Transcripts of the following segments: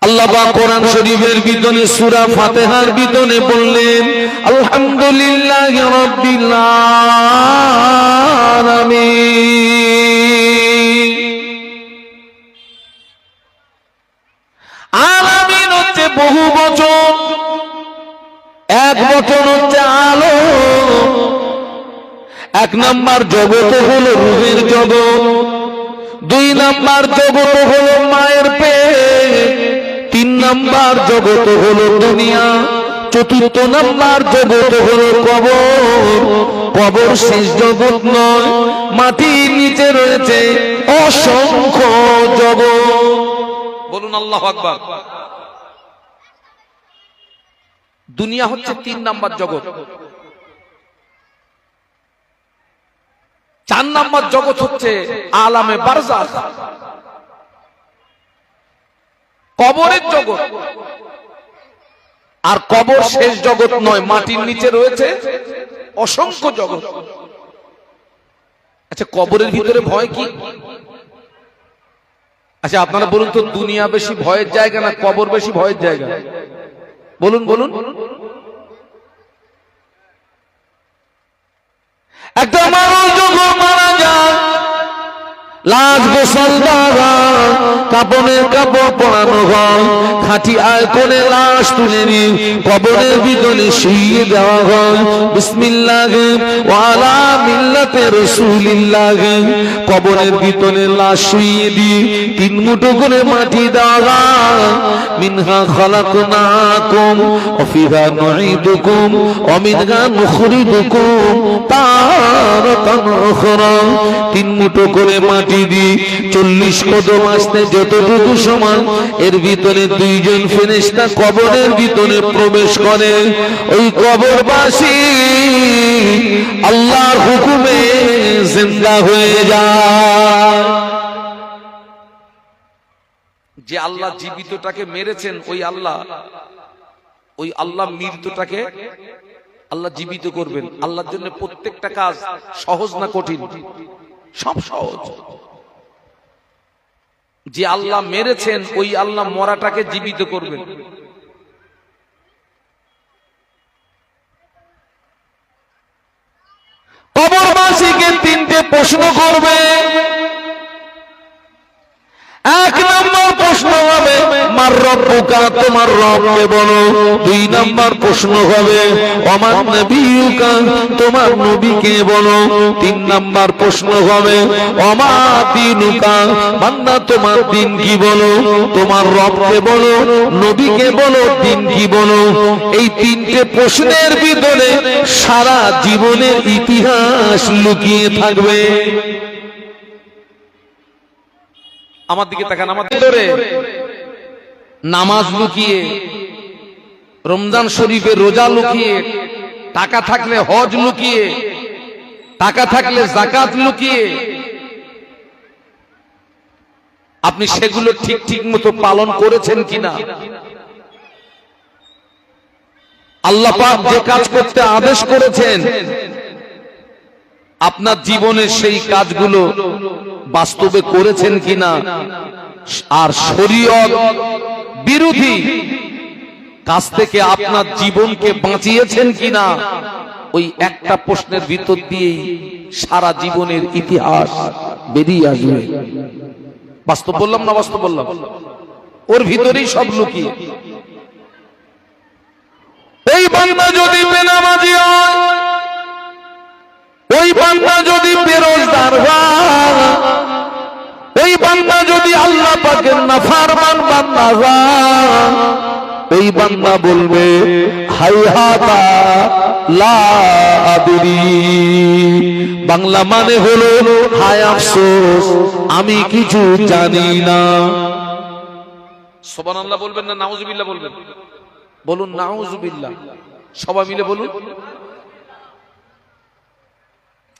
আল্লাহ পাক কোরআন শরীফের ভিতরে সূরা ফাতিহার ভিতরে বললেন আলহামদুলিল্লাহি রাব্বিল আলামিন। আলামিন হচ্ছে বহু বচন, এক বচন হচ্ছে আলো। এক নাম্বার জগৎ হলো রূহের জগৎ, দুই নাম্বার জগৎ হলো মায়ের পেট, তিন নাম্বার জগৎ হলো দুনিয়া, চতুর্থ নাম্বার জগৎ হলো কবর। কবর শেষ জগৎ নয়, মাটির নিচে রয়েছে অসংখ্য জগৎ। বলুন আল্লাহু আকবার। দুনিয়া হচ্ছে তিন নাম্বার জগৎ, চার নাম্বার জগৎ হচ্ছে আলামে বারজাখ, কবরের জগৎ। আর কবর শেষ জগৎ নয়, মাটির নিচে রয়েছে অসংখ্য জগৎ। আচ্ছা, কবরের ভিতরে ভয় কি? আচ্ছা আপনারা বলুন তো, দুনিয়া বেশি ভয়ের জায়গা না কবর বেশি ভয়ের জায়গা? বলুন বলুন। একটা মানুষ যখন মারা যায়, লাশ গোসল দেওয়া, কাপড়ের কাপড় পরানো হয়, খাঁটি আয়তনে লাশ তুলে নিয়ে কবরের ভিতরে শুইয়ে দেওয়া হয়। বিসমিল্লাহি ওয়া আলা মিল্লাতি রাসূলিল্লাহি। কবরের ভিতরে লাশ শুইয়ে দিয়ে তিন মুঠো করে মাটি দেওয়া হয়। মিনহা খালাকনাকুম ওয়া ফিহা নুঈদুকুম ওয়া মিনহা নুখরিজুকুম তারাতান উখরা। তিন মুঠো করে মাটি দি 40 কদম আসতে যতটুকু সমান, এর ভিতরে দুইজন ফেরেশতা কবরের ভিতরে প্রবেশ করে। ওই কবরবাসী আল্লাহর হুকুমে জিন্দা হয়ে যায়। যে আল্লাহ জীবিতটাকে মেরেছেন, ওই আল্লাহ মৃতটাকে আল্লাহ জীবিত করবেন। আল্লাহর জন্য প্রত্যেকটা কাজ সহজ না কঠিন? সব সহজ। যে আল্লাহ মেরেছেন, ওই আল্লাহ মরাটাকে জীবিত করবেন। কবরবাসীকে তিনটে প্রশ্ন করবে। এক নম্বর প্রশ্ন হবে মার রব্বুকা, তোমার রবকে বলো। দুই নম্বর প্রশ্ন হবে ওমান নবিয়ুকা, তোমার নবীকে বলো। তিন নম্বর প্রশ্ন হবে ওমা দীনুকা, বান্দা তোমার দিন কি বলো। তোমার রবকে বলো, নবীকে বলো, দিন কি বলো। এই তিনটে প্রশ্নের ভিতরে সারা জীবনের ইতিহাস লুকিয়ে থাকবে। আমার দিকে তাকান। আমার ভিতরে নামাজ লুকিয়ে, রমজান শরীফে রোজা লুকিয়ে, টাকা থাকলে হজ লুকিয়ে, টাকা থাকলে যাকাত লুকিয়ে। আপনি সেগুলো ঠিক ঠিক মতো পালন করেছেন কিনা? আল্লাহ পাক যে কাজ করতে আদেশ করেছেন, আপনার জীবনে সেই কাজগুলো বাস্তবে করেছেন কিনা? আর শরীয়ত বিরোধী কাজ থেকে আপনার জীবনকে বাঁচিয়েছেন কিনা? ওই একটা প্রশ্নের ভিতর দিয়েই সারা জীবনের ইতিহাস বেরিয়ে আসবে। বাস্তব বললাম না বাস্তব বললাম? ওর ভিতরেই সব লুকিয়ে। ওই বান্দা যদি বেনামাজি হয়, ওই বান্দা যদি বেরোজগার হয়, ওই বান্দা যদি আল্লাহ পাকের নাফরমান বান্দা হয়, ওই বান্দা বলবে হাইহাতা লা আদরি। বাংলা মানে হলো হায় আফসোস, আমি কিছু জানি না। সুবহানাল্লাহ বলবেন না নাউজুবিল্লাহ বলবেন? বলুন নাউজুবিল্লাহ, সবাই মিলে বলুন।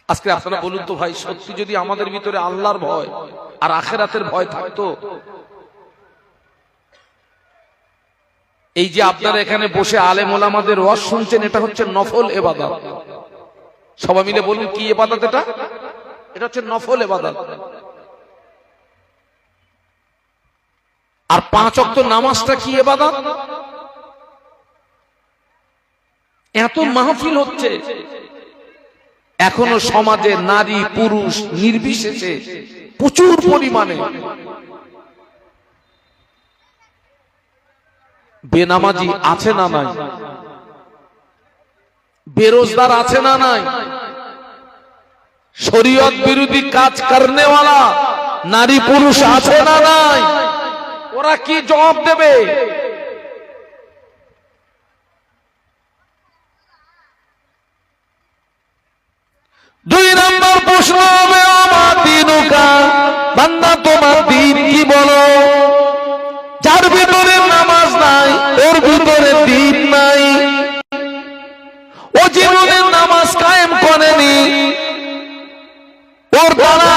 আজকে আপনারা বলুন তো ভাই, সত্যি যদি আমাদের ভিতরে আল্লাহর ভয় আর আখিরাতের ভয় থাকতো, এই যে আপনারা এখানে বসে আলেম ওলামাদের ওয়াজ শুনছেন, এটা হচ্ছে নফল ইবাদত। সবাই মিলে বলুন কি ইবাদত এটা? এটা হচ্ছে নফল ইবাদত। আর 5 ওয়াক্ত নামাজটা কি ইবাদত? এত মাহফিল হচ্ছে, এখনো সমাজে নারী পুরুষ নির্বিশেষে প্রচুর পরিমাণে বেনামাজি আছে না নাই? বেরোজগার আছে না নাই? শরীয়ত বিরোধী কাজ করনেওয়ালা নারী পুরুষ আছে না নাই? ওরা কি জবাব দেবে? দুই নম্বর প্রশ্ন হবে, আমার দিনুকা, বান্দা তোমার দিন কি বলো? যার ভিতরে নামাজ নাই ওর ভিতরে দিন নাই। ও জীবনে নামাজ কায়েম করেনি, ওর দ্বারা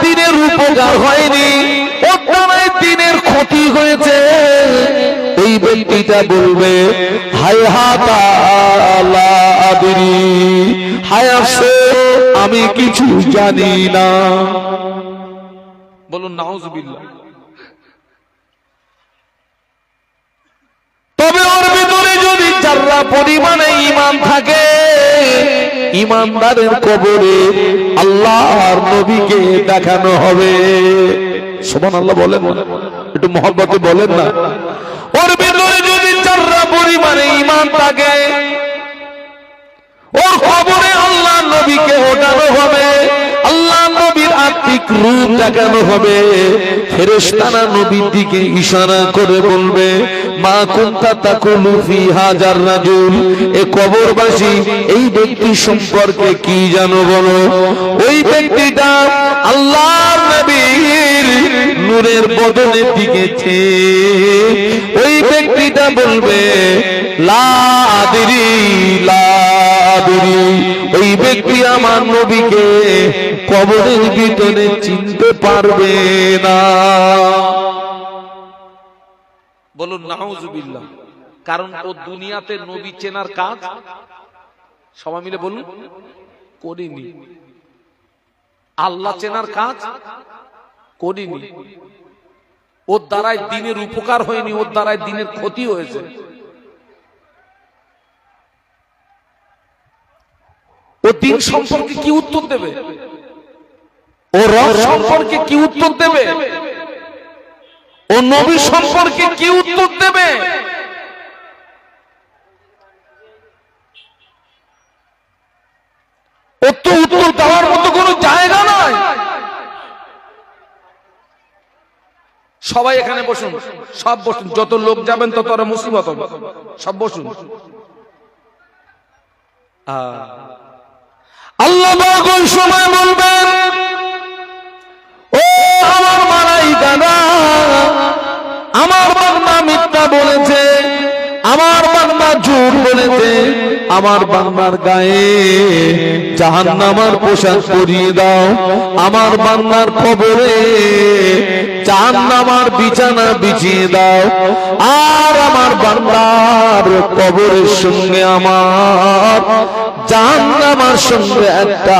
দিনের উপকার হয়নি, ওর দ্বারা দিনের ক্ষতি হয়েছে। ওই ব্যক্তিটা বলবে হায় হাতা লা আদরি, হায় আফসোস আমি কিছু জানি না। বলুন নাউজুবিল্লাহ। তবে ওর ভিতরে যদি যারা পরিমাণে ঈমান থাকে, ঈমানদারের কবরে আল্লাহর নবীকে দেখানো হবে। সুবহানাল্লাহ বলেন না, একটু মহব্বতে বলেন না। ওর ভিতরে যদি যারা পরিমাণে ঈমান থাকে, ওর কবরে আল্লাহ নবীকে ওঠানো হবে, আল্লাহ নবীর আত্মিক রূপ দেখানো হবে। ফেরেশতারা নবীর দিকে ইশারা করে বলবে মা কুনতা তাকুলু ফি হাজার রাজুল, এ কবরবাসী এই ব্যক্তি সম্পর্কে কি জানো বলো? ওই ব্যক্তিটা আল্লাহর নবীর নূরের বদনের দিকে চেয়ে ওই ব্যক্তিটা বলবে লা আদরি লা আদরি। ওই ব্যক্তি আমার নবীকে কবরের ভিতরে চিনতে পারবে না। বলুন নাউজুবিল্লাহ। কারণ ও দুনিয়াতে নবী চেনার কাজ সবাই মিলে বলুন করিনি, আল্লাহ চেনার কাজ করিনি। ওর দ্বারাই দিনের উপকার হয়নি, ওর দ্বারাই দিনের ক্ষতি হয়েছে। ও দিন সম্পর্কে কি উত্তর দেবে? ও রব সম্পর্কে কি উত্তর দেবে? ও নবী সম্পর্কে কি উত্তর দেবে? ও তো উত্তর দেওয়ার মতো কোনো জায়গা নয়। সবাই এখানে বসুন, সব বসুন, যত লোক যাবেন তত আরো মুসিবত হবে। সব বসুন। আল্লাহ কোন সময় বলবেন ও আমার মালাইকারা, আমার বান্দা মিথ্যা বলেছে, আমার বান্দা জোর বলেছে, আমার বান্দার গায়ে জাহান্নামের পোশাক পরিয়ে দাও, আমার বান্দার কবরে জাহান্নামের বিছানা বিছিয়ে দাও, আর আমার বান্দার কবরের সঙ্গে আমার জাহান্নামের সঙ্গে একটা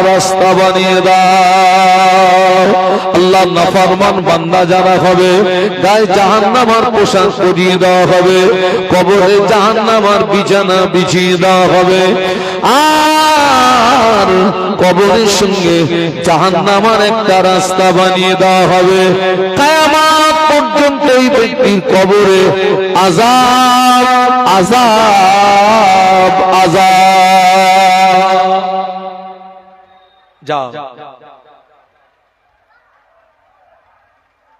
রাস্তা বানিয়ে দাও। আল্লাহ নাফরমান বান্দা যারা হবে গায়ে জাহান্নামের পোশাক পরিয়ে দেওয়া হবে, কবরে জাহান্নামের বিছানা বিছিয়ে দেওয়া হবে, আর কবরের সঙ্গে জাহান্নামের একটা রাস্তা বানিয়ে দেওয়া হবে। কিয়ামত পর্যন্ত এই ব্যক্তির কবরে আযাব আযাব আযাব। যাও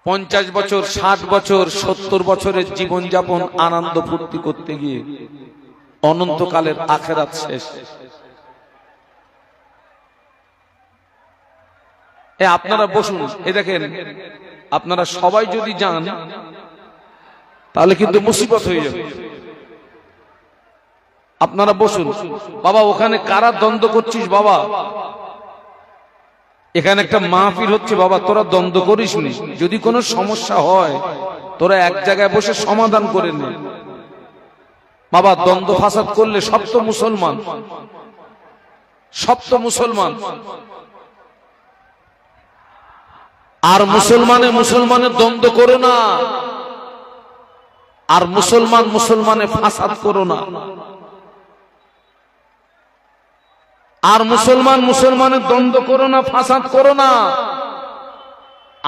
50 বছর 60 বছর 70 বছরের জীবন যাপন আনন্দ ফুর্তি করতে গিয়ে অনন্তকালের আখিরাত শেষ। আপনারা বসুন, এ দেখেন আপনারা সবাই যদি যান তাহলে কিন্তু মুসিবত হয়ে যাবে। আপনারা বসুন। বাবা ওখানে কারা দ্বন্দ্ব করছিস বাবা? এখানে একটা মাহফিল হচ্ছে বাবা, তোরা দ্বন্দ্ব করিস নি। যদি কোনো সমস্যা হয় তোরা এক জায়গায় বসে সমাধান করে নে বাবা। দ্বন্দ্ব ফাসাদ করলে সব তো মুসলমান, সব তো মুসলমান। আর মুসলমানের দ্বন্দ্ব করো না, আর মুসলমানে ফাসাদ করো না, আর মুসলমানের দ্বন্দ্ব করো না, ফাসাদ করো না।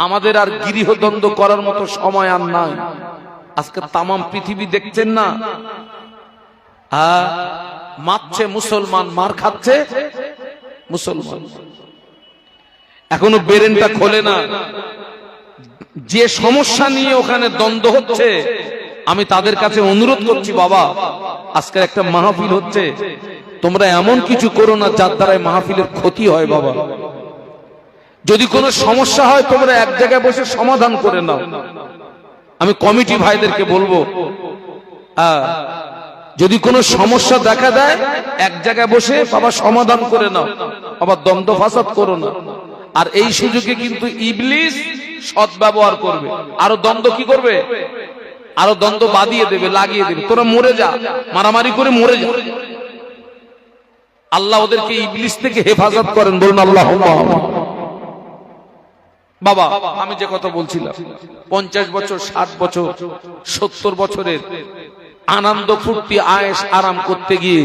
আমাদের আর গৃহ দ্বন্দ্ব করার মতো সময় আর নাই। আজকে তামাম পৃথিবী দেখছেন না, মারছে মুসলমান, মার খাচ্ছে মুসলমান। এখনো ব্রেনটা খোলে না। যে সমস্যা নিয়ে ওখানে দ্বন্দ্ব হচ্ছে, আমি তাদের কাছে অনুরোধ করছি, বাবা আজকের একটা মাহফিল হচ্ছে, তোমরা এমন কিছু করো না যার দ্বারা মাহফিলের ক্ষতি হয়। বাবা যদি কোনো সমস্যা হয় তোমরা এক জায়গায় বসে সমাধান করে নাও। আমি কমিটি ভাইদেরকে বলবো, যদি কোনো সমস্যা দেখা দেয় এক জায়গায় বসে বাবা সমাধান করে নাও, আবার দ্বন্দ্ব ফাসাদ করো না। আর এই সুযোগে কিন্তু ইবলিস সদ্ব্যবহার করবে, আরো দ্বন্দ্ব কি করবে, আরো দ্বন্দ্ব বাঁধিয়ে দেবে, লাগিয়ে দেবে। তোরা মরে যা, মারামারি করে মরে যা। আল্লাহ ওদেরকে ইবলিস থেকে হেফাজত করেন, বলুন আল্লাহুম্মা। বাবা আমি যে কথা বলছিলাম, 50 বছর 60 বছর 70 বছরের আনন্দ ফুর্তি আয়েশ আরাম করতে গিয়ে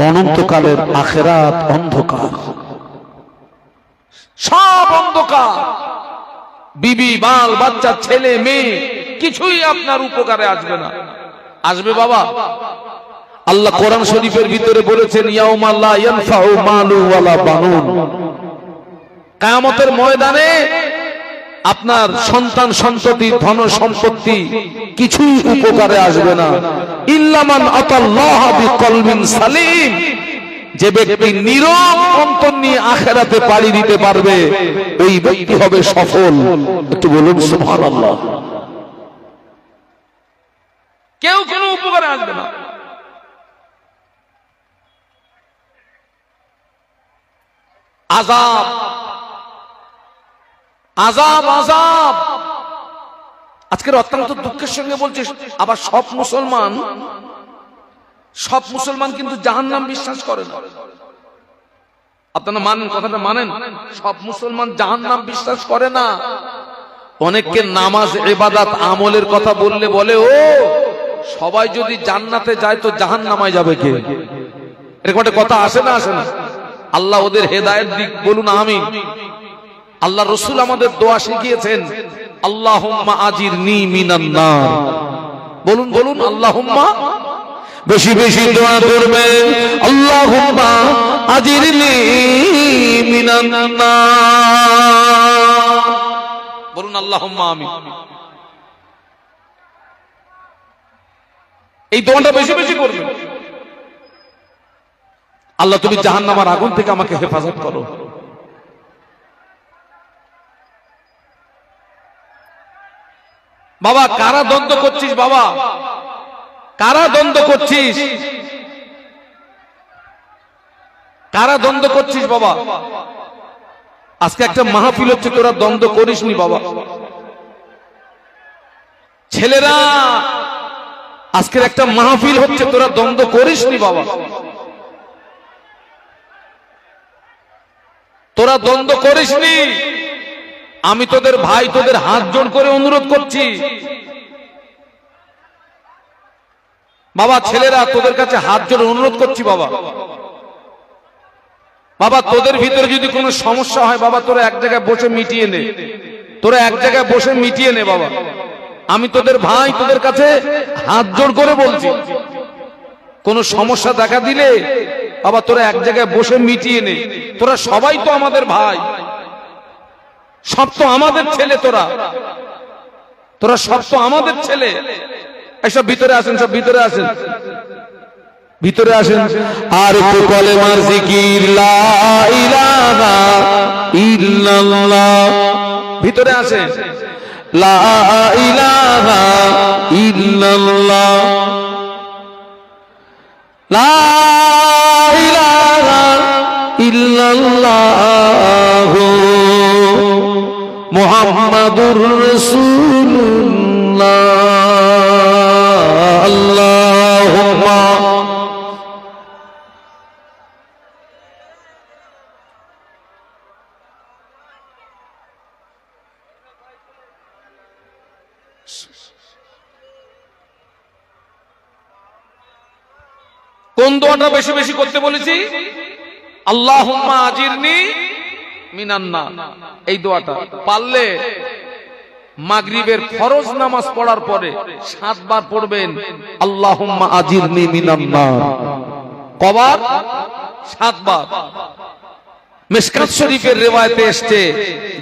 অনন্তকালের আখিরাত অন্ধকার, সব অন্ধকার। বিবি বাল বাচ্চা ছেলে মেয়ে কিছুই আপনার উপকারে আসবে না। আসবে বাবা, আল্লাহ কোরআন শরীফের ভিতরে বলেছেন, ইয়াউমা লা ইয়ানফাউ মালু ওয়ালা বানুন। কিয়ামতের ময়দানে আপনার সন্তান সন্ততি ধন সম্পত্তি কিছুই উপকারে আসবে না। ইল্লা মান আতাল্লাহ বিকলবিন সালিম, যে ব্যক্তি নীরব অন্তর নিয়ে আখিরাতে পাড়ি দিতে পারবে ওই ব্যক্তি হবে সফল। একটু বলুন সুবহানাল্লাহ। কেউ কোনো উপকারে আসবে না। আযাব আযাব আযাব। আজকের অত্যন্ত দুঃখের সঙ্গে বলছি, আবার সব মুসলমান কিন্তু জাহান্নাম বিশ্বাস করে না। আপনারা মানেন, কথাটা মানেন? সব মুসলমান জাহান্নাম বিশ্বাস করে না। অনেককে নামাজ ইবাদত আমলের কথা বললে বলে, ও সবাই যদি জান্নাতে যায় তো জাহান্নামায় যাবে কে? এরকম একটা কথা আসে না, আসে না? আল্লাহ ওদের হেদায়েত দিক, বলুন আমিন। আল্লাহ রাসূল আমাদের দোয়া শিখিয়েছেন, আল্লাহুম্মা আজিরনি মিনান নার। বলুন বলুন আল্লাহুম্মা, বেশি বেশি দোয়া করবেন, আল্লাহুম্মা আজিরনি মিনান নার। বলুন আল্লাহুম্মা আমিন। এই দোয়াটা বেশি বেশি করবেন। আল্লাহ তুমি জাহান্নামের আগুন থেকে আমাকে হেফাজত করো। বাবা কারা দ্বন্দ্ব করছিস? বাবা কারা দ্বন্দ্ব করছিস? কারা দ্বন্দ্ব করছিস? বাবা আজকে একটা মাহফিল হচ্ছে, তোরা দ্বন্দ্ব করিসনি বাবা। ছেলেরা আজকের একটা মাহফিল হচ্ছে, তোরা দ্বন্দ্ব করিসনি বাবা। তোরা দ্বন্দ্ব করিসনি। আমি তোদের ভাই, তোদের হাত জোড় করে অনুরোধ করছি বাবা। ছেলেরা তোদের কাছে হাত জোড় অনুরোধ করছি বাবা। বাবা তোদের ভিতরে যদি কোনো সমস্যা হয় বাবা, তোরা এক জায়গায় বসে মিটিয়ে নে। তোরা এক জায়গায় বসে মিটিয়ে নে বাবা। আমি তোদের ভাই, তোদের কাছে হাত জোড় করে বলছি, কোনো সমস্যা দেখা দিলে বাবা তোরা এক জায়গায় বসে মিটিয়ে নে। তোরা সবাই তো আমাদের ভাই, সব তো আমাদের ছেলে। তোরা সব তো আমাদের ছেলে। এইসব ভিতরে আসেন, সব ভিতরে আসেন, ভিতরে আসেন। আর একটু কলেমার জিকির, লা ইলাহা ইল্লাল্লাহ। ভিতরে আসেন, লা ইলাহা ইল্লাল্লাহ, লা ইলাহা ইল্লাল্লাহ মুহাম্মাদুর রাসূলুল্লাহ। আল্লাহুম্মা কোন দোয়াটা বেশি বেশি করতে বলেছি? আল্লাহুম্মা আজিরনি মিনান নার, এই দোয়াটা পারলে মাগরিবের ফরজ নামাজ পড়ার পরে 7 বার পড়বেন আল্লাহুম্মা আজিরনি মিনান নার। কবার? 7 বার। মিশকাত শরীফের রিওয়ায়াতে এসেছে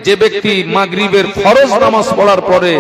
যে ব্যক্তি মাগরিবের ফরজ নামাজ পড়ার পরে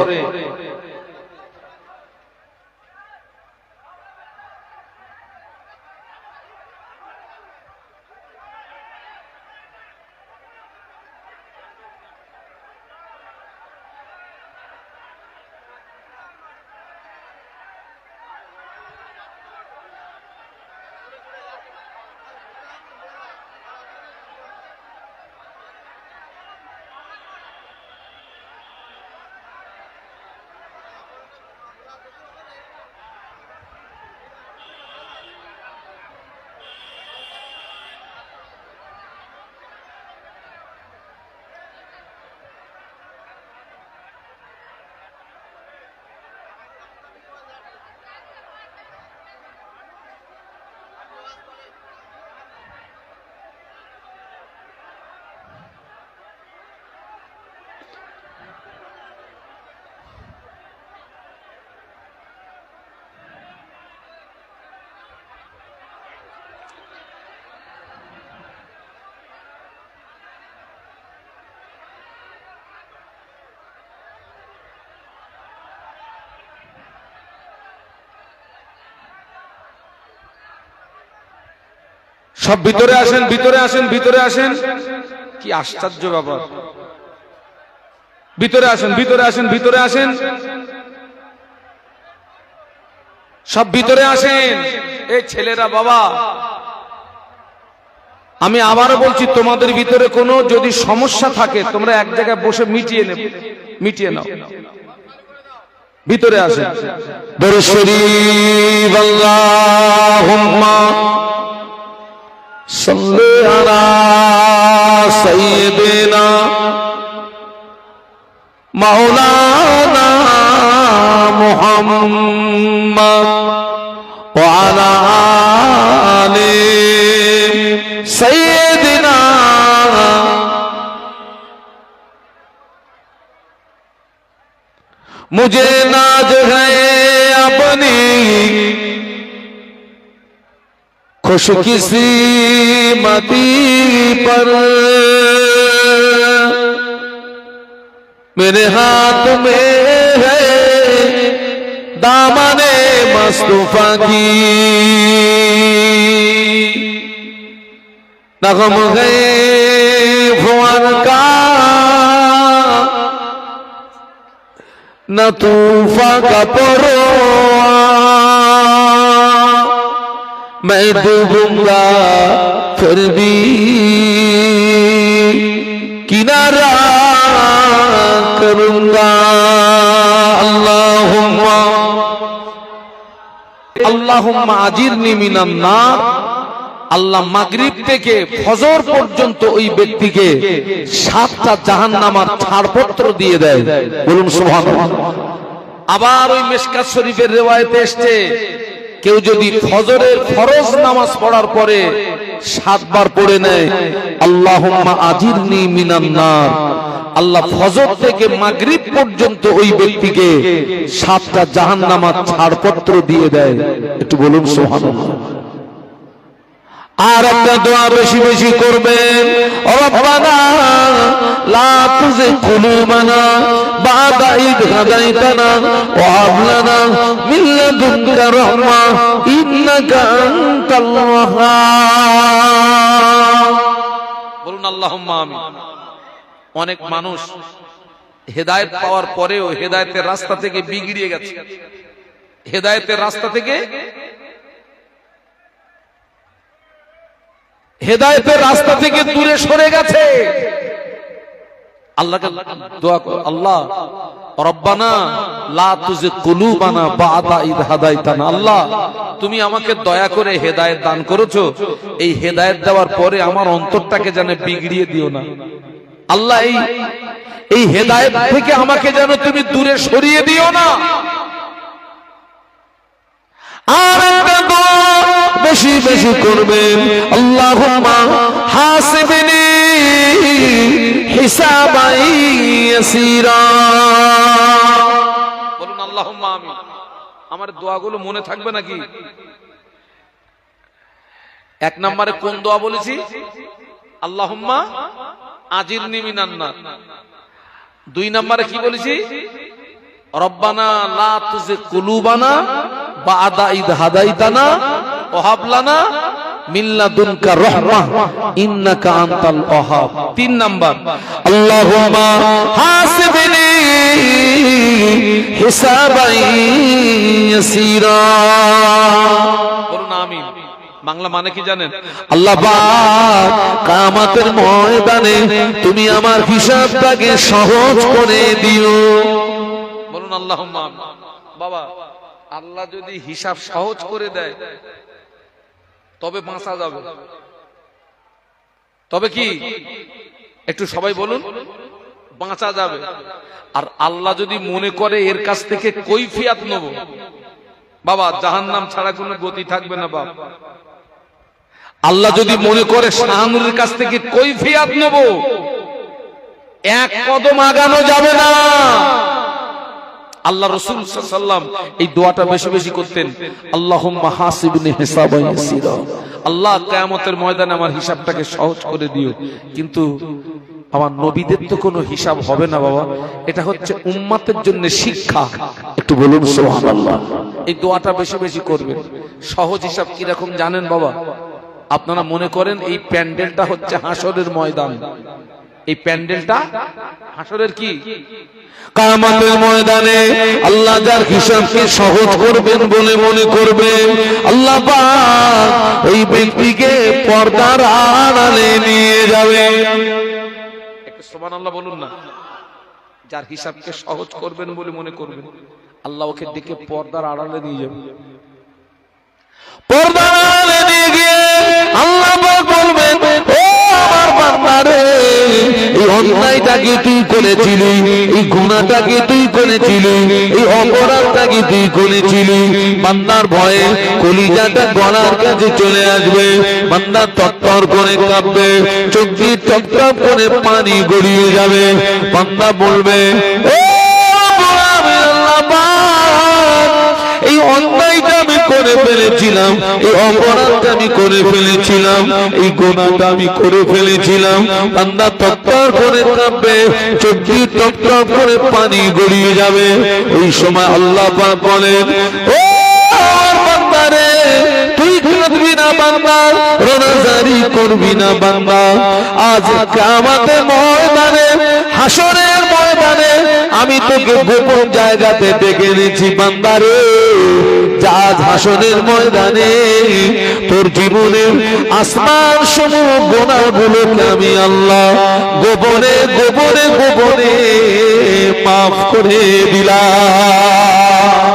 সব ভিতরে আসেন, ভিতরে আসেন, ভিতরে আসেন। কি আশ্চর্য ব্যাপার! ভিতরে আসেন, ভিতরে আসেন, ভিতরে আসেন, সব ভিতরে আসেন। এই ছেলেরা, বাবা আমি আবারও বলছি, তোমাদের ভিতরে কোনো যদি সমস্যা থাকে তোমরা এক জায়গায় বসে মিটিয়ে নাও। ভিতরে আসেন। দরুদ শরীফ আল্লাহুম্মা সাল্লি আলা সাইয়্যিদিনা মাওলানা মুহাম্মদ ওয়া আলা আলি সাইয়্যিদিনা। मुझे नाज है अपनी खुशकिस्मती पर, मेरे हाथ में है दामने मुस्तफा की, नगम गए भुवन का न तूफा का परवाह, मैं डूबूंगा फिर भी किनारा करूंगा। अल्लाहुम्मा आजिरनी मिनान नार। আল্লাহ মাগরিব থেকে ফজর পর্যন্ত ওই ব্যক্তিকে 7টা জাহান্নামের ছাড়পত্র দিয়ে দেয়। বলুন সুবহানাল্লাহ। আবার ওই মিশকাত শরীফের রিওয়ায়াতে এসেছে কেউ যদি ফজরের ফরজ নামাজ পড়ার পরে 7 বার পড়ে নেয় আল্লাহুম্মা আজিরনি মিনান নার, আল্লাহ ফজর থেকে মাগরিব পর্যন্ত ওই ব্যক্তিকে 7টা জাহান্নামের ছাড়পত্র দিয়ে দেয়। একটু বলুন সুবহানাল্লাহ। আর একটা দোয়া বেশি বেশি করবেন, রব্বানা লা তুযিগ কুলুবানা বা'দা ইদ হাদাইতানা ওয়া হাব লানা মিন লাদুনকা রাহমাহ ইন্নাকা আনতাল ওয়াহ্হাব। বলুন আল্লাহুম্মা আমিন। অনেক মানুষ হেদায়েত পাওয়ার পরেও হেদায়েতের রাস্তা থেকে বিগড়িয়ে গেছে, হেদায়েতের রাস্তা থেকে হেদায়েতের রাস্তা থেকে দূরে সরে গেছে। আল্লাহকে দোয়া করো, আল্লাহ রব্বানা লা তুযিগ কুলুবানা বা'দা ইদ হাদাইতানা। আল্লাহ তুমি আমাকে দয়া করে হেদায়েত দান করেছো, এই হেদায়েত দেওয়ার পরে আমার অন্তরটাকে যেন বিগড়িয়ে দিও না। আল্লাহ এই হেদায়েত থেকে আমাকে যেন তুমি দূরে সরিয়ে দিও না। আর একটা দোয়া বেশি বেশি বেশি করবেন। আল্লাহুম্মা হাসিবনি হিসাবান ইয়াসীরা। বলুন আল্লাহুম্মা আমিন। আমার দোয়াগুলো মনে থাকবে নাকি? এক নম্বরে কোন দোয়া বলেছি? আল্লাহুম্মা আজিরনি মিনান নার। দুই নম্বরে কি বলেছি? রব্বানা লা তুযিগ কুলুবানা বা'দা ইদ হাদাইতানা ওয়া হাব লানা মিন লাদুনকা রাহমাহ ইন্নাকা আনতাল ওয়াহাব। তিন নাম্বার আল্লাহুম্মা হাসিবনি হিসাবান ইয়াসীরা। বলুন আমিন। বাংলা মানে কি জানেন? আল্লাহ পাক কিয়ামতের ময়দানে তুমি আমার হিসাবটাকে সহজ করে দিও। বলুন আল্লাহুম্মা আমিন। বাবা, আল্লাহ যদি হিসাব সহজ করে দেয় তবে বাঁচা যাবে। তবে কি একটু সবাই বলুন, বাঁচা যাবে। আর আল্লাহ যদি মনে করে এর কাছ থেকে কৈফিয়াত নেব, বাবা জাহান্নাম ছাড়া কোনো গতি থাকবে না। বাবা, আল্লাহ যদি মনে করে শাহানুরের কাছ থেকে কৈফিয়াত নেব, এক কদম আগানো যাবে না। আল্লাহ রাসূল সাল্লাল্লাহু আলাইহি ওয়াসাল্লাম এই দোয়াটা বেশি বেশি করতেন, আল্লাহুম্মা হাসিবনি হিসাবান ইয়াসীরা। আল্লাহ কিয়ামতের ময়দানে আমার হিসাবটাকে সহজ করে দিও। কিন্তু আমার নবীদের তো কোনো হিসাব হবে না বাবা, এটা হচ্ছে উম্মতের জন্য শিক্ষা। একটু বলুন সুবহানাল্লাহ। এই দোয়াটা বেশি বেশি করবেন। সহজ হিসাব কি রকম জানেন বাবা? আপনারা মনে করেন এই প্যান্ডেলটা হচ্ছে হাসরের ময়দান। এই প্যান্ডেলটা হাসরের কি? কিয়ামতের ময়দানে আল্লাহ যার হিসাবকে সহজ করবেন বলে মনে করবেন, আল্লাহ পাক ওই ব্যক্তিকে পর্দার আড়ালে নিয়ে যাবে। একটু সুবহানাল্লাহ বলুন না। যার হিসাবকে সহজ করবেন বলে মনে করবেন, আল্লাহ ওকে ডেকে পর্দার আড়ালে নিয়ে যাবে। পর্দার আড়ালে নিয়ে গিয়ে আল্লাহ পাক বলবেন, ও আমার বান্দা রে, এই অন্যায়টাকে তুই করেছিলি, এই গুনাহটাকে তুই করেছিলি, এই অপরাধটাকে তুই করেছিলি। বান্দার ভয়ে কলিজাটা গলার কাছে চলে আসবে, বান্দা তত্তর করে কাঁপবে, চোখ দিয়ে টপ টপ করে পানি গড়িয়ে যাবে। বান্দা বলবে, ও আল্লাহ পাক, এই অন্যায়টা আমি করে ফেলেছিলাম, এই অপরাধটা আমি করে ফেলেছিলাম, এই গুনাহটা আমি করে ফেলেছিলাম। বান্দা তত্তর করে কাঁপবে, চোখ দিয়ে টপ টপ করে পানি গড়িয়ে যাবে। ওই সময় আল্লাহ পাক বলেন, ও আমার বান্দা রে, তুই কাঁদবি না বান্দা, রোনাজারি করবি না বান্দা। আজ কিয়ামতের ময়দানে, হাসরের ময়দানে আমি তোকে গোপন জায়গাতে ডেকে এনেছি বান্দা রে। আজ হাসরের ময়দানে তোর জীবনের আসমান সমূহ গুনাহগুলোকে আমি আল্লাহ গোপনে গোপনে গোপনে মাফ করে দিলাম।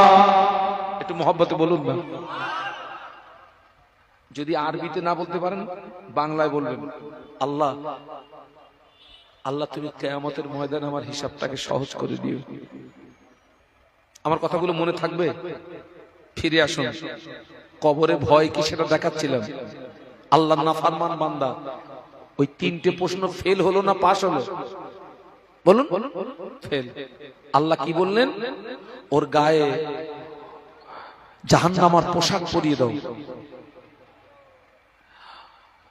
একটু মহব্বতে বলুন না। যদি আরবিতে না বলতে পারেন, বাংলায় বলবেন, আল্লাহ আল্লাহ তুমি কিয়ামতের ময়দানে আমার হিসাবটাকে সহজ করে দিও। আমার কথাগুলো মনে থাকবে? ফিরে আসুন। কবরে ভয় কি সেটা দেখাচ্ছিলাম। আল্লাহ নাফরমান বান্দা ওই তিনটে প্রশ্ন ফেল হলো না পাস হলো? বলুন, ফেল। আল্লাহ কি বললেন? ওর গায়ে জাহান্নামার পোশাক পরিয়ে দাও,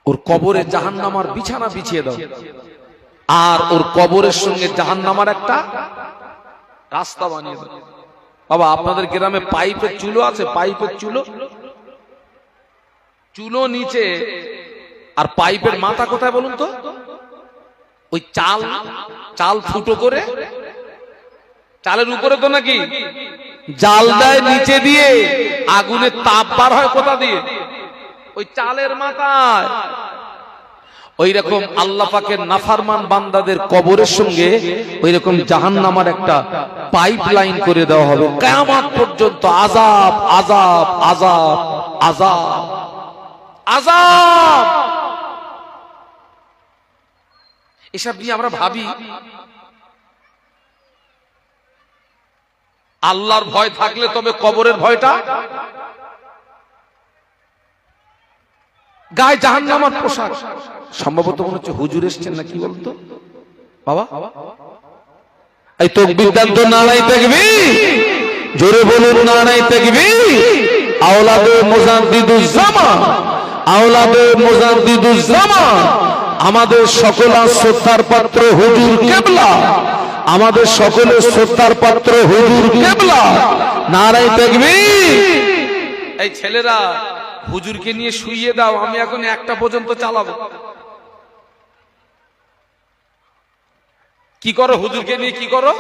ওর কবরে জাহান্নামার বিছানা বিছিয়ে দাও, আর ওর কবরের সঙ্গে জাহান্নামার একটা রাস্তা বানিয়ে দাও। বাবা, আপনাদের গ্রামে পাইপের চুলো আছে? পাইপের চুলো, চুলো নিচে, আর পাইপের মাথা কোথায় বলুন তো? ওই চাল চাল ফুটো করে, চালের উপরে তো নাকি জাল দেয় নিচে দিয়ে, আগুনের তাপ বার হয় কোথা দিয়ে? ওই চালের মাথায়। ওই রকম আল্লাহ পাকের নাফরমান বান্দাদের কবরের সঙ্গে ওই রকম জাহান্নামের একটা পাইপ লাইন করে দেওয়া হবে। কিয়ামত পর্যন্ত আযাব আযাব আযাব আযাব আযাব। এসব নিয়ে আমরা ভাবি। আল্লাহর ভয় থাকলে তবে কবরের ভয়টা গায়ে জাহান্নামার পোশাক। সম্ভবত মনে হচ্ছে হুজুর এসছেন না, কি বলতো বাবা? এই তাকবীর দান তো নারাই তাকবীর, জোরে বলুন নারাই তাকবীর। আওলাদে মুজাদ্দিদুজ জামান, আওলাদে মুজাদ্দিদুজ জামান, আমাদের সকলের শ্রদ্ধার পাত্র হুজুর কেবলা, আমাদের সকলের শ্রদ্ধার পাত্র হুজুর কেবলা, নারাই তাকবীর। এই ছেলেরা হুজুরকে নিয়ে শুইয়ে দাও, আমি এখন 1টা পর্যন্ত চালাবো। কি করো হুজুরকে নিয়ে, কি করো?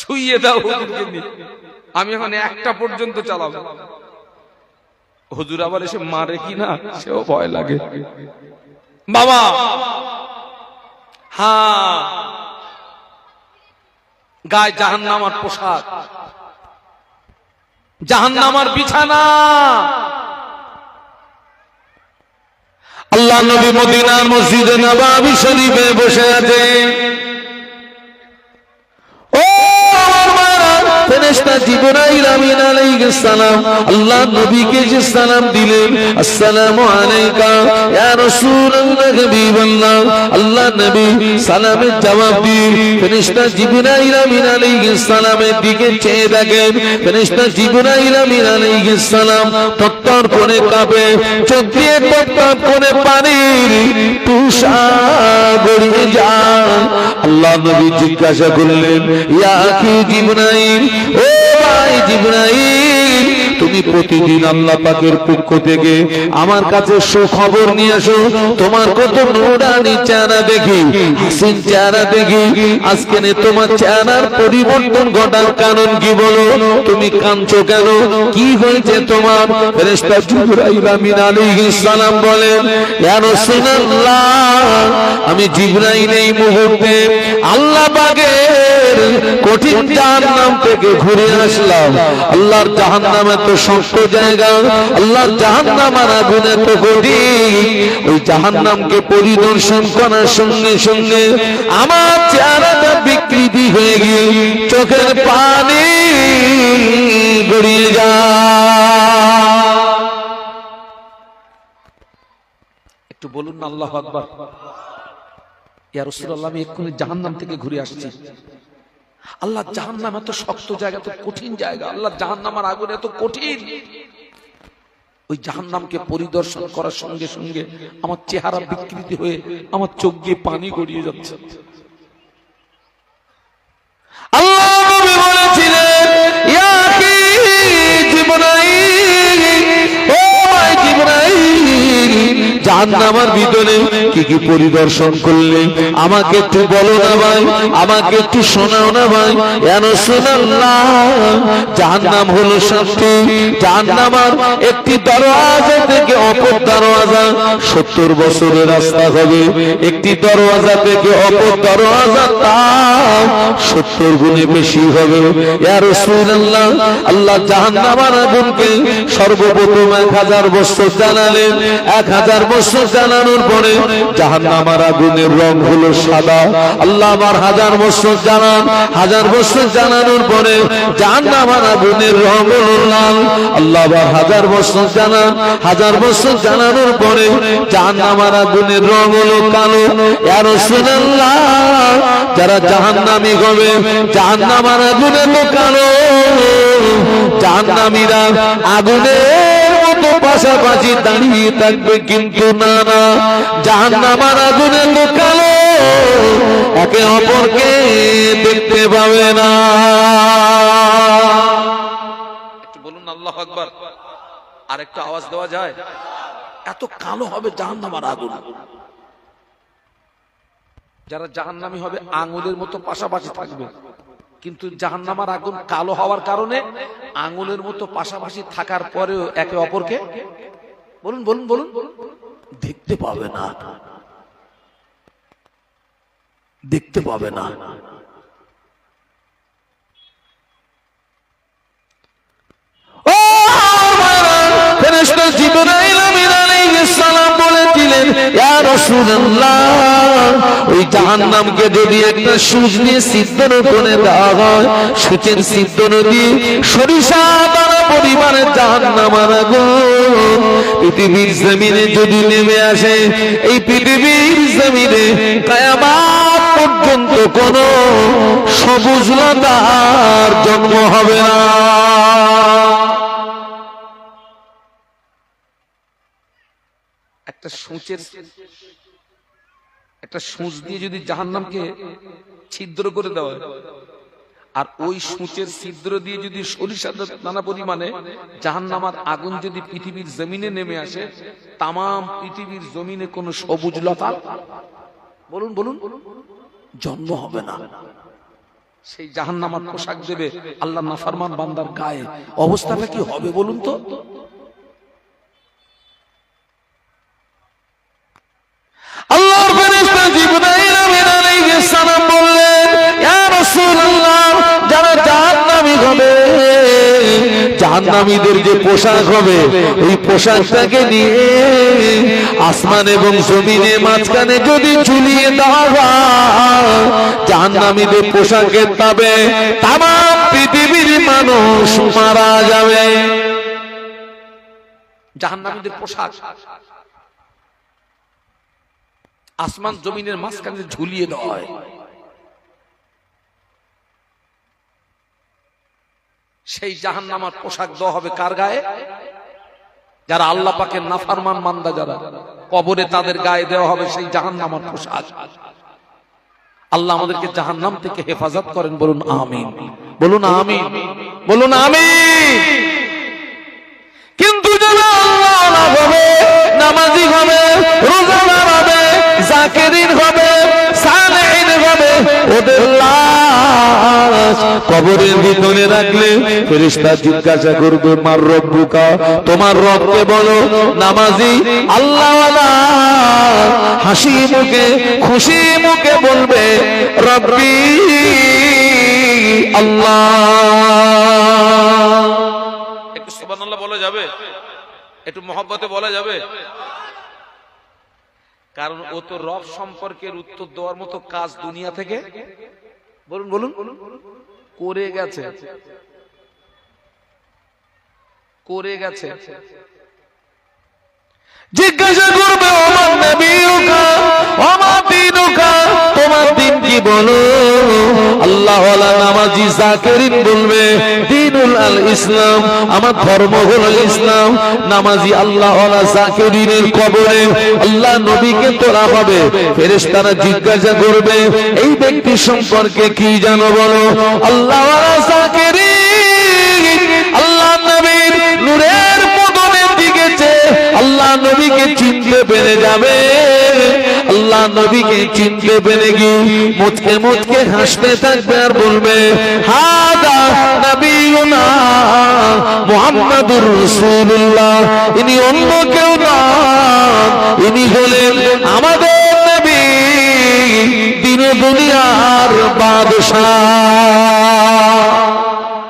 শুইয়ে দাও হুজুরকে নিয়ে, আমি এখন 1টা পর্যন্ত চালাবো। হুজুর আবার এসে মারে কিনা সেও ভয় লাগে বাবা। হ্যাঁ, গায়ে জাহান্নামার পোশাক, জাহান্নামার বিছানা। আল্লাহ নবী মদিনার মসজিদে নববী শরীফে বসে আছেন। ও আমার মারা, ফেরেশতা জিবরাইল আমিন আলাইহিস সালাম আল্লাহ নবীকে যে সালাম দিলেন, আসসালামু আলাইকা ইয়া রাসূলুল্লাহ হাবিবাল্লাহ, আল্লাহ নবী সালামের জবাব দিয়ে ফেরেশতা জিবরাইল আমিন আলাইহিস সালামের দিকে চেয়ে দেখেন। ফেরেশতা জিবরাইল আমিন আলাইহিস সালাম তত্তর করে কাঁপে, চোখ দিয়ে টপ করে পানির তুষা গড়িয়ে যায়। আল্লাহ নবী জিজ্ঞাসা করলেন, ইয়া কি জিবরাইল, ও ভাই জিবরাইল, তুমি প্রতিদিন আল্লাহ পাকের পক্ষ থেকে আমার কাছে সুখবর নিয়ে আসো। তোমার কত নুরানি চেহারা দেখি, হাসিন চেহারা দেখি, আজকে তোমার চেহারার পরিবর্তন ঘটার কারণ কি বলো? তুমি কাঁদছো কেন? কি হয়েছে তোমার? ফেরেশতা জিবরাইল আমিন আলাইহিস সালাম বলেন, ইয়া রাসূলুল্লাহ, আমি জিবরাইল এই মুহূর্তে আল্লাহ পাকের কঠিন জাহান্নাম থেকে ঘুরে আসলাম। আল্লাহর জাহান্নাম এত শক্ত জায়গা, আল্লাহর জাহান্নাম আর আগুন এত কঠিন, ওই জাহান্নামকে পরিদর্শন করার সঙ্গে সঙ্গে আমার চেহারাটা বিকৃতি হয়ে গিয়ে চোখের পানি গড়িয়ে যায়। একটু বলুন না আল্লাহু আকবার। ইয়া রাসূলুল্লাহ, আমি এক্ষুনি জাহান্নাম থেকে ঘুরে আসছি। আল্লাহ জাহান্নাম এত শক্ত জায়গা, এত কঠিন জায়গা, আল্লাহ জাহান্নাম আর আগুন এত কঠিন, ওই জাহান্নামকে পরিদর্শন করার সঙ্গে সঙ্গে আমার চেহারা বিকৃতি হয়ে আমার চোখ দিয়ে পানি গড়িয়ে যাচ্ছে। আল্লাহ নবী বলেছিলেন, ইয়া কি জিবরাইল, ও ভাই জিবরাইল, জাহান্নামের ভিতরে কি কি পরিদর্শন করলে আমাকে একটু বলো না ভাই, আমাকে একটু শোনাও না ভাই। ইয়া রাসূলুল্লাহ, জাহান্নাম হলো শাস্তি, জাহান্নামের একটি দরওয়াজা থেকে অপর দরওয়াজা 70 বছরের রাস্তা হবে, একটি দরওয়াজা থেকে অপর দরওয়াজা তার 70 গুণে বেশি হবে। ইয়া রাসূলুল্লাহ, আল্লাহ জাহান্নামের আগুনকে সর্বপ্রথম 1000 বছর জ্বালালেন। 1000 বছর জ্বালানোর পরে জাহান্নামের আগুনের রং হলো সাদা। আল্লাহ আবার 1000 বছর জ্বালান, 1000 বছর জ্বালানোর পরে জাহান্নামের আগুনের রং হলো লাল। আল্লাহ আবার 1000 বছর জ্বালান, 1000 বছর জ্বালানোর পরে জাহান্নামের আগুনের রং হলো কালো। ইয়া রাসূলুল্লাহ, যারা জাহান্নামী হবে জাহান্নামের আগুনে তো কালো, জাহান্নামীরা আগুনের মতো পাশাপাশি দাঁড়িয়ে থাকবে, কিন্তু না না, জাহান্নামের আগুনে তো কালো, একে অপরকে দেখতে পাবে না। একটু বলুন আল্লাহু আকবার। আর একটু আওয়াজ দেওয়া যায়? এত কালো হবে জাহান্নামের আগুন। যারা জাহান্নামী হবে আঙুলের মতো পাশাপাশি থাকবে, কিন্তু জাহান্নামের আগুন কালো হওয়ার কারণে আঙুলের মতো পাশাপাশি থাকার পরেও একে অপরকে বলুন বলুন বলুন দেখতে পাবে না, দেখতে পাবে না। ও ফেরেশতা জিবরাইল আমিন আলাইহিস সালাম বলেছিলেন, ইয়া রাসূলুল্লাহ, ওই জাহান্নামকে যদি একটা সূচ দিয়ে সিদ্ধ করে দেওয়া হয়, সূচের সিদ্ধ দিয়ে সরিষা দানা পরিমাণের জাহান্নামের আগুন পৃথিবীর জমিনে যদি নেমে আসে, এই পৃথিবীর জমিনে কিয়ামত পর্যন্ত কোন সবুজ লতার জন্ম হবে না। একটা সূচ দিয়ে যদি জাহান্নামকে ছিদ্র করে দেওয়া হয়, আর ওই সূচের ছিদ্র দিয়ে যদি সরিষার নানা পরিমাণে জাহান্নামার আগুন যদি পৃথিবীর জমিনে নেমে আসে, তাম পৃথিবীর জমিনে কোন সবুজ লতা বলুন বলুন জন্ম হবে না। সেই জাহান্নামার পোশাক দেবে আল্লাহ নাফরমান বান্দার গায়ে, অবস্থাটা কি হবে বলুন তো? আল্লাহর ফেরেশতা জিবরাইল আলাইহিস সালাম বললেন, ইয়া রাসূলুল্লাহ, যারা জাহান্নামী হবে, জাহান্নামীদের যে পোশাক হবে, ওই পোশাকটাকে নিয়ে আসমান এবং জমিনের মাঝখানে যদি ঝুলিয়ে দেওয়া হয়, জাহান্নামীদের পোশাকের তাবে তাম পৃথিবীর মানুষ মারা যাবে। জাহান্নামীদের পোশাক আসমান জমিনের মাঝখানে ঝুলিয়ে দেওয়া হয়। সেই জাহান্নামার পোশাক দেওয়া হবে কার গায়ে? যারা আল্লাহ পাকের নাফরমান বান্দা, যারা কবরে, তাদের গায়ে দেওয়া হবে সেই জাহান্নামার পোশাক। আল্লাহ আমাদেরকে জাহান্নাম থেকে হেফাজত করেন, বলুন আমিন, বলুন আমিন, বলুন আমিন। কিন্তু যারা আল্লাহ হবে, নামাজি হবে, রোজাদার হবে, জাকিরিন হবে, সালেহিন হবে, ওদের লাশ কবরের ভিতরে রাখলে ফেরেশতা জিজ্ঞাসা করবে, মার রব্বুকা, তোমার রবকে বলো। নামাজি আল্লাহওয়ালা হাসি মুখে খুশি মুখে বলবে, রব্বি আল্লাহ। একটু সুবহানাল্লাহ বলা যাবে? একটু মহব্বতে বলা যাবে? কারণ ও তো রব সম্পর্কের উত্তর দেওয়ার মতো কাজ দুনিয়া থেকে, বলুন বলুন, করে গেছে, করে গেছে। জিজ্ঞাসা করবে, ওমান নবিয়ুকা ওমা দীনুকা, তোমার দিন কি বলো? আল্লাহ ওয়ালা নামাজি জাকিরিন বলবে, দীনুল আল ইসলাম, আমার ধর্ম হলো ইসলাম। নামাজি আল্লাহ ওয়ালা জাকিরিনের কবরে আল্লাহ নবীকে তোলা হবে। ফেরেশতারা জিজ্ঞাসা করবে, এই ব্যক্তি সম্পর্কে কি জানো বলো? আল্লাহ ওয়ালা জাকিরিন আল্লাহ নবীর নূরের পদমের দিকে চেয়ে আল্লাহ নবীকে চিনতে পেরে যাবে। আল্লাহ নবীকে চিনতে পেরে গিয়ে মুচকে মুচকে হাসতে থাকবে আর বলবে, হাদা নবিয়ুনা মুহাম্মাদুর রাসূলুল্লাহ, ইনি অন্য কেউ না, ইনি হলেন আমাদের নবী, দিনে দুনিয়ার বাদশাহ।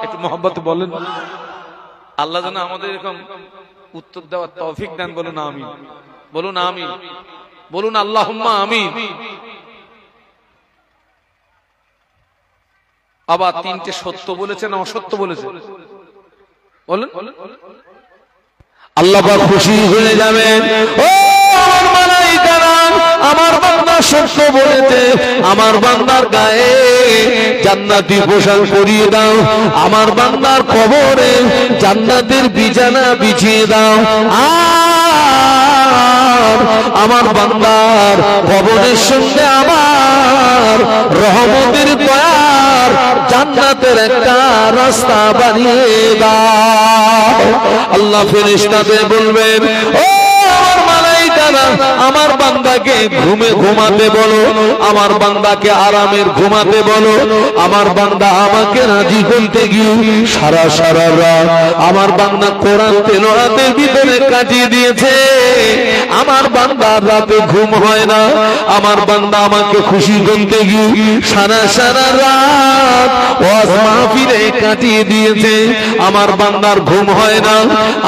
একটু মহব্বতে বলেন, আল্লাহ যেন আমাদের এরকম উত্তর দেওয়ার তৌফিক দেন, বলুন আমিন, বলুন আমিন, বলুন আল্লাহুম্মা আমিন। আবার তিনটে সত্য বলেছে না অসত্য বলেছে? বলেন। আল্লাহ পাক খুশি হয়ে যাবেন, ও আমার মালাইকারা, আমার বান্দা সত্য বলেছে, আমার বান্দার গায়ে জান্নাতি পোশাক পরিয়ে দাও, আমার বান্দার কবরে জান্নাতের বিছানা বিছিয়ে দাও, আর আমার বান্দার কবরের সঙ্গে আমার রহমতের দয়ার জান্নাতের একটা রাস্তা বানিয়ে দাও। আল্লাহ ফেরেশতাদের বলবেন, ও আমার মালাইকারা, আমার বান্দাকে ঘুমাতে বলো, আমার বান্দাকে আরামের ঘুমাতে বলো। আমার বান্দা আমাকে রাজি করতে গিয়ে সারা সারা রাত আমার বান্দা কোরআন তেলাওয়াতের ভিতরে কাটিয়ে দিয়েছে। আমার বান্দার রাতে ঘুম হয় না, আমার বান্দা আমাকে খুশি করতে গিয়ে সারা সারা রাত ওয়াজ মাহফিলে কাটিয়ে দিয়েছে। আমার বান্দার ঘুম হয় না,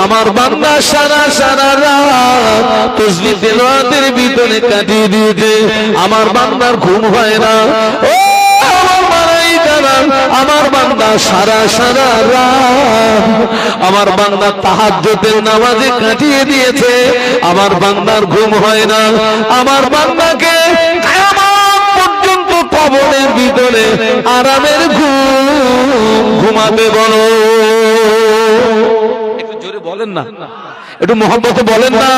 আমার বান্দা সারা সারা রাত তাসবিহ তেলাওয়াতের ভিতরে কাটিয়ে দিয়েছে। আমার বান্দার ঘুম হয় না, ও আমার মালাইকারা, আমার বান্দা সারা সারা রাত আমার বান্দা তাহাজ্জুদের নামাজে কাটিয়ে দিয়েছে, আমার বান্দার ঘুম হয় না, আমার বান্দাকে কিয়ামত পর্যন্ত কবরের ভিতরে আরামের ঘুমাতে বলো। একটু জোরে বলেন না, একটু মহব্বতে বলেন না।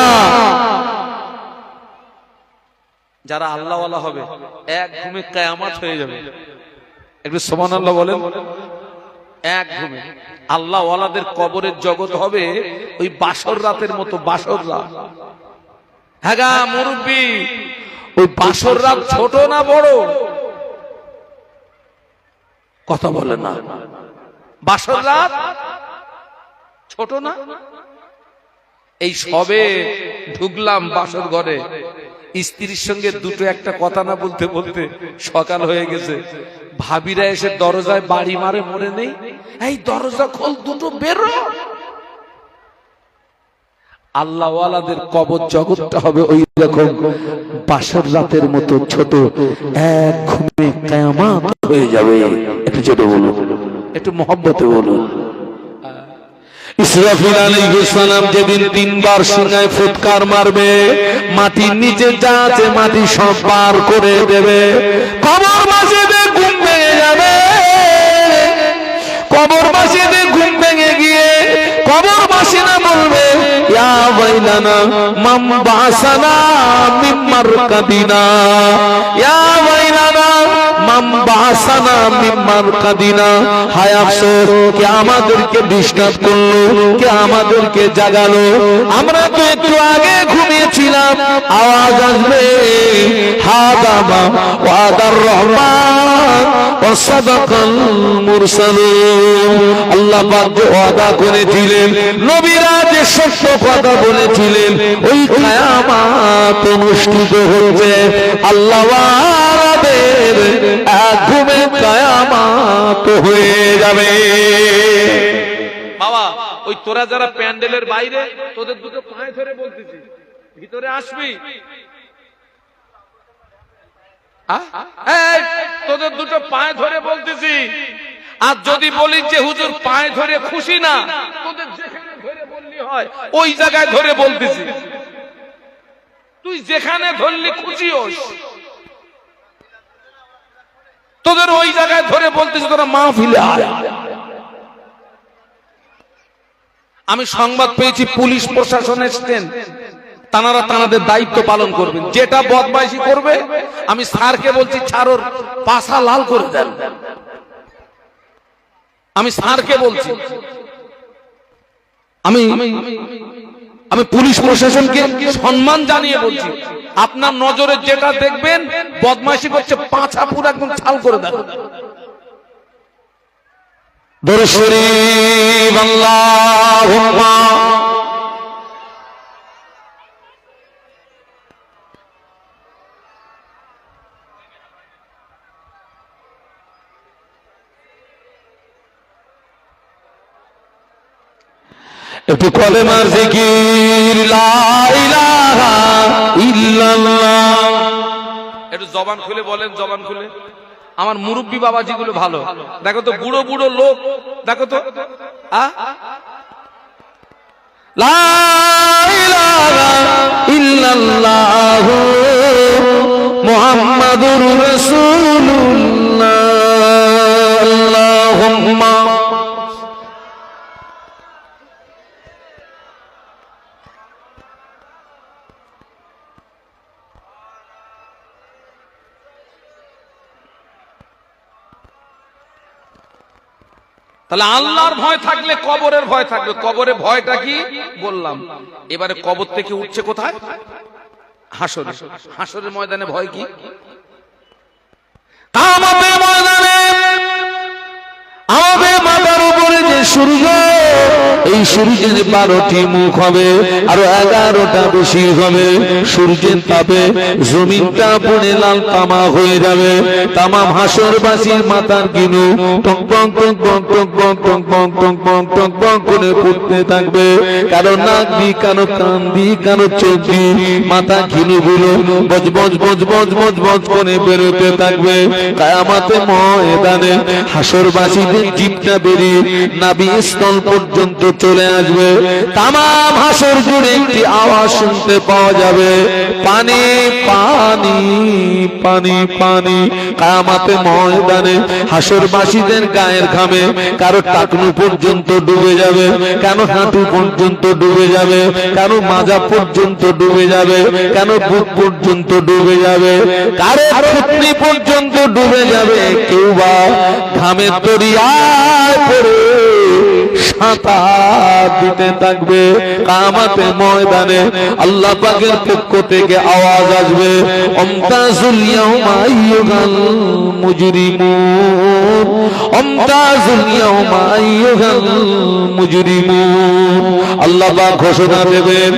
যারা আল্লাহওয়ালা হবে এক ঘুমে কিয়ামত হয়ে যাবে। একটু সুবহানাল্লাহ বলেন। এক ঘুমে আল্লাহওয়ালাদের কবরের জগৎ হবে ওই বাসর রাতের মতো। বাসর রাত, হ্যাঁ গা মুরব্বি, ওই বাসর রাত ছোট না বড়? কথা বলেন না। বাসর রাত ছোট না? এই সবে ঢুকলাম বাসর ঘরে, স্ত্রীর সঙ্গে দুটো একটা কথা না বলতে বলতে সকাল হয়ে গেছে। ভাবিরা এসে দরজায় বাড়ি মারে, মরে নেই, এই দরজা খোল, দুটো বেরো। আল্লাহওয়ালাদের কবর জগৎটা হবে ওই রকম বাসর রাতের মতো ছোট, এক ঘুমে কিয়ামত হয়ে যাবে। একটু ছোট বলুন, একটু মহব্বতে বলুন। ইসরাফিল আলাইহিস সালাম যেদিন তিনবার সিংহায় ফুৎকার মারবে, মাটির নিচে যা আছে মাটি সব পার করে দেবে। কবর মাসিদে ঘুম ভেঙে যাবে। কবর মাসিদে ঘুম ভেঙে গিয়ে কবর মাসিনা বলবে, ইয়া ওয়াইলানা মান বাসানা মিন মারকাদিনা, ইয়া ওয়াইলানা মান বাসানা মিন মারকাদিনা। হায় আফসোস, কে আমাদেরকে ডিস্টার্ব করলো, কে আমাদেরকে জাগালো। আমরা তো একটু আগে ঘুমিয়েছিলাম। আওয়াজ আসবে, হাদা মা ওয়াদার রহমান ওয়া সাদাকাল মুরসালুন। আল্লাহ পাক ওয়াদা করেছিলেন, নবীরা যে সত্য কথা বলেছিলেন, ওই কিয়ামত অনুষ্ঠিত হচ্ছে। আল্লাহওয়ালাদের এক ঘুমে কিয়ামত হয়ে যাবে। বাবা, ওই তোরা যারা প্যান্ডেলের বাইরে, তোদের দুটো পায়ে ধরে বলতেছি, ভিতরে আসবি? তোদের দুটো পায়ে ধরে বলতেছি। আর যদি বলিস যে হুজুর পায়ে ধরে খুশি না, তোদের যেখানে ধরে বললি হয় ওই জায়গায় ধরে বলতেছি। তুই যেখানে ধরলি খুশি হোস, তোদের ওই জায়গায় ধরে বলতেছি, তোরা মাহফিলে আয়। আমি সংবাদ পেয়েছি পুলিশ প্রশাসন এসেছেন, তানারা তানাদের দায়িত্ব পালন করবেন। যেটা বদমাইশি করবে, আমি স্যারকে বলছি ছাড়োর পাশা লাল করে দেন। আমি স্যারকে বলছি, আমি পুলিশ প্রশাসনকে সম্মান জানিয়ে বলছি, আপনার নজরে যেটা দেখবেন বদমাইশি করছে, পাছা পুরো একদম ছাল করে দেন। দরুদ শরীফ আল্লাহুম্মা একটু কলেমার জিকির, লা ইলাহা ইল্লাল্লাহ। একটু জবান খুলে বলেন, জবান খুলে। আমার মুরব্বী বাবাজি গুলো ভালো, দেখো তো বুড়ো বুড়ো লোক, দেখো তো, লা ইলাহা ইল্লাল্লাহ মুহাম্মাদুর রাসূলুল্লাহ। আল্লাহুম্মা তাহলে আল্লাহর ভয় থাকলে কবরের ভয় থাকবে। কবরের ভয়টা কি বললাম। এবারে কবর থেকে উঠছে কোথায়? হাসরে। হাসরের ময়দানে ভয় কি? কিয়ামতের ময়দানে আমাদের মাথার উপরে যে সূর্য, এই সূর্যের 12টি মুখ হবে, আরো 11টা বেশি হবে। সূর্যের তাপে জমিনটা পুড়ে লাল তামা হয়ে যাবে। তামাম হাসরবাসীর মাথার গিনু টক টক টক টক টক টক টক টক টক টক টক টক করে ফুটতে থাকবে। কারো নাক দিয়ে, কারো কান দিয়ে, কারো চোখ দিয়ে মাথা ঘিনুগুলো বজ বজ বজ বজ বজ বজ করে বেরোতে থাকবে। কিয়ামতের ময়দানে হাসরবাসীদের জিভটা বেরিয়ে নাভি স্থল পর্যন্ত চলে আসবে। তামাম হাসর জুড়ে একটি আওয়াজ শুনতে পাওয়া যাবে, পানি পানি পানি পানি। কিয়ামতের ময়দানে হাসরবাসীদের গায়ের ঘামে কারো টাকনু পর্যন্ত ডুবে যাবে, কেন হাঁটু পর্যন্ত ডুবে যাবে, কেন মাজা পর্যন্ত ডুবে যাবে, কেন বুক পর্যন্ত ডুবে যাবে, কারো থুতনি পর্যন্ত ডুবে যাবে। কেউ বা ঘামের দরিয়ায় পড়ে সাঁতার দিতে থাকবে। কিয়ামতের ময়দানে আল্লাহ পাকের পক্ষ থেকে আওয়াজ আসবে, আমতাজুল ইয়াউমা আইয়ুহাল মুজরিমুন, আমতাজুল ইয়াউমা আইয়ুহাল মুজরিমুন। আল্লাহ পাক ঘোষণা দেবেন,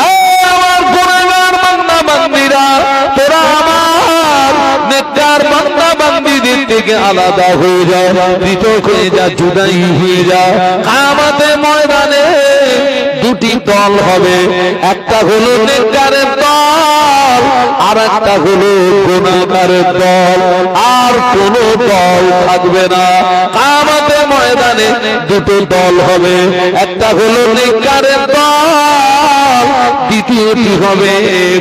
আমার গুনাহগার বান্দা বান্দীরা, তোরা আমার নেককার বান্দা বান্দীদের থেকে আলাদা হয়ে যা, পৃথক হয়ে যা, জুদাই হয়ে যা। কিয়ামতের ময়দানে দুটি দল হবে, একটা হলো নেককারের দল, আর একটা হলো গুনাহগারের দল। আর কোন দল থাকবে না। কিয়ামতের ময়দানে দুটো দল হবে, একটা হলো নেককারের দল, দ্বিতীয়টি হবে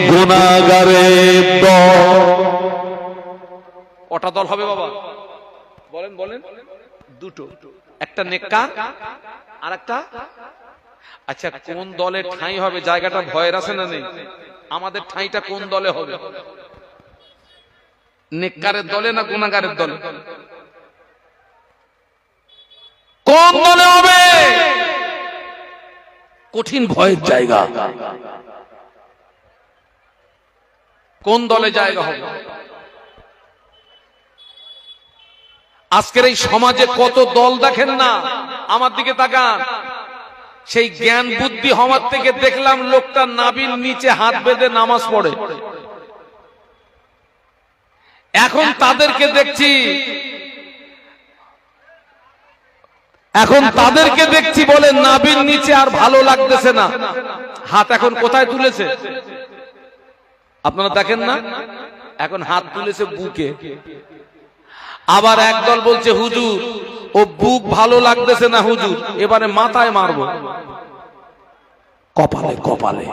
গুনাহগারের দল। কটা দল হবে বাবা? বলেন বলেন। দুটো, একটা নেককার আর একটা। আচ্ছা, কোন দলে ঠাঁই হবে? জায়গাটা ভয়ের আছে না নেই? আমাদের ঠাঁইটা কোন দলে হবে? নেককারের দলে না গুনাহগারের দলে? কোন দলে হবে? কঠিন ভয়ের জায়গা। কোন দলে জায়গা হবে? আজকের এই সমাজে কত দল দেখেন না? আমার দিকে তাকান। সেই জ্ঞান বুদ্ধি হওয়ার থেকে দেখলাম লোকটা নাভির নিচে হাত বেঁধে নামাজ পড়ে। এখন তাদেরকে দেখছি বলে নাভির নিচে আর ভালো লাগতেছে না, হাত এখন কোথায় তুলেছে? আপনারা দেখেন না? এখন হাত তুলেছে বুকে। আবার একদল বলছে, হুজুর ও বুক ভালো লাগতেছে না হুজুর, এবারে মাথায় মারবো। কপালে কপালে,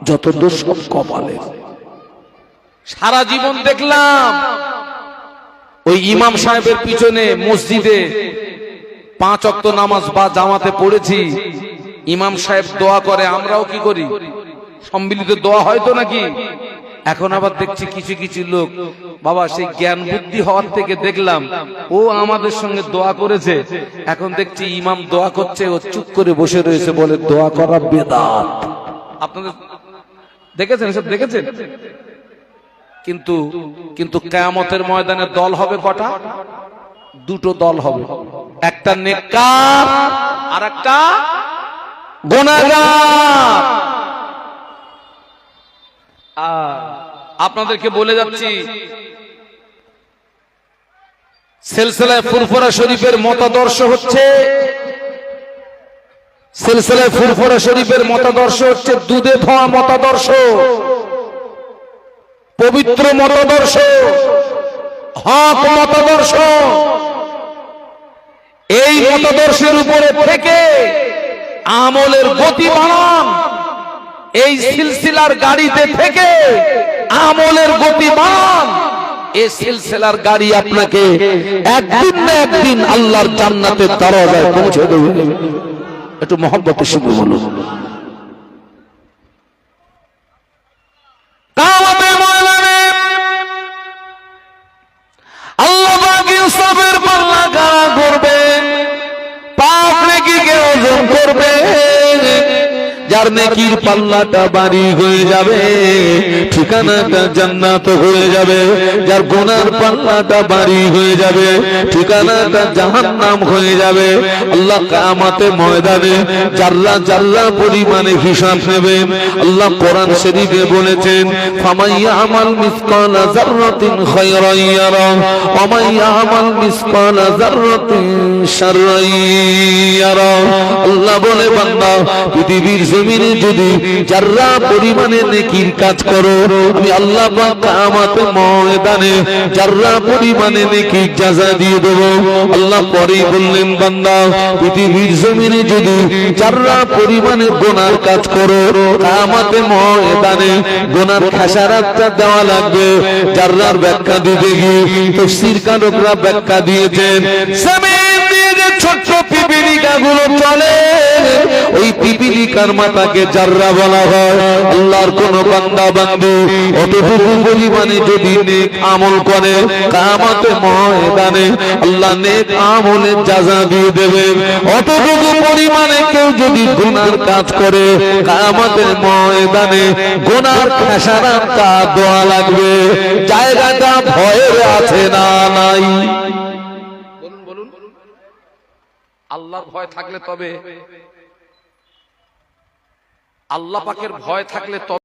যত দোষ সব কপালে। সারা জীবন দেখলাম ওই ইমাম সাহেবের পিছনে মসজিদে 5 ওয়াক্ত নামাজ বা জামাতে পড়েছি, ইমাম সাহেব দোয়া করে, আমরাও কি করি? সম্মিলিত দোয়া হয়তো নাকি? এখন আবার দেখছি কিছু কিছু লোক, বাবা সেই জ্ঞান বুদ্ধি হওয়ার থেকে দেখলাম ও আমাদের সঙ্গে দোয়া করেছে, এখন দেখছি ইমাম দোয়া করছে, ও চুপ করে বসে রয়েছে, বলে দোয়া করা বেদাত। আপনাদের দেখেছেন? সব দেখেছেন? কিন্তু কিয়ামতের ময়দানে দল হবে কটা? দুটো দল হবে, একটা নেককার আর একটা গুনাহগার। আপনাদেরকে বলে যাচ্ছি, সিলসিলায়ে ফুরফুরা শরীফের মতাদর্শ হচ্ছে, সিলসিলায়ে ফুরফুরা শরীফের মতাদর্শ হচ্ছে দুধে ধোয়া মতাদর্শ, পবিত্র মতাদর্শ, হক মতাদর্শ। এই মতাদর্শের উপরে থেকে আমলের গতি বাড়ান। এই সিলসিলার গাড়িতে থেকে আমলের গতি বাড়ান। এই সিলসিলার গাড়ি আপনাকে একদিন না একদিন আল্লাহর জান্নাতের দরজায় পৌঁছে দেবে। একটু মহব্বতের সঙ্গে বলুন। আল্লাহ পাক ইনসাফের পাল্লা কারা করবেন, পাপ নেকিকে ওজন করবেন। যার নেকির পাল্লাটা ভারী হয়ে যাবে, ঠিকানাটা জান্নাত হয়ে যাবে। যার গুনার পাল্লাটা ভারী হয়ে যাবে, ঠিকানাটা জাহান্নাম হয়ে যাবে। আল্লাহ কিয়ামতের ময়দানে জাররা জাররা পরিমাণে হিসাব নেবেন। আল্লাহ কোরআন শরীফে বলেছেন, ফামাইয়ামাল মিসকালা যাররাতিন খায়রান ইয়ারা ওয়া মাইয়ামাল মিসকালা যাররাতিন শাররান ইয়ারা। আল্লাহ বলে, বান্দা পৃথিবীর জমিনে যদি যারা পরিমাণে নেকির কাজ করো, আমি আল্লাহ পাক কিয়ামতের ময়দানে যারা পরিমাণে নেকির জাযা দিয়ে দেব। আল্লাহ পরেই বললেন, বান্দা পৃথিবীর জমিনে যদি যারা পরিমাণে গুনার কাজ করো, কিয়ামতের ময়দানে গুনার খেসারাতটা দেওয়া লাগবে। যারার ব্যাখ্যা দিতে গিয়ে তাফসীর কারকরা ব্যাখ্যা দিয়েছেন, জমিন দিয়ে যে ছোট্ট পিপিলিকাগুলো চলে, ওই পিপিলিকার মাথাকে জাররা বলা হয়। আল্লাহর কোন বান্দা বান্দী অতটুকু পরিমাণে যদি নেক আমল করে, কিয়ামতের ময়দানে আল্লাহ নেক আমলের জাযা দিয়ে দেবেন। অতটুকু পরিমাণে কেউ যদি গুনার কাজ করে, কিয়ামতের ময়দানে গুনার খেসারাতটা দেওয়া লাগবে। জায়গাটা ভয়ের আছে না নাই? বলুন আল্লাহর ভয় থাকলে তবে, আল্লাহ পাকের ভয় থাকলে তবে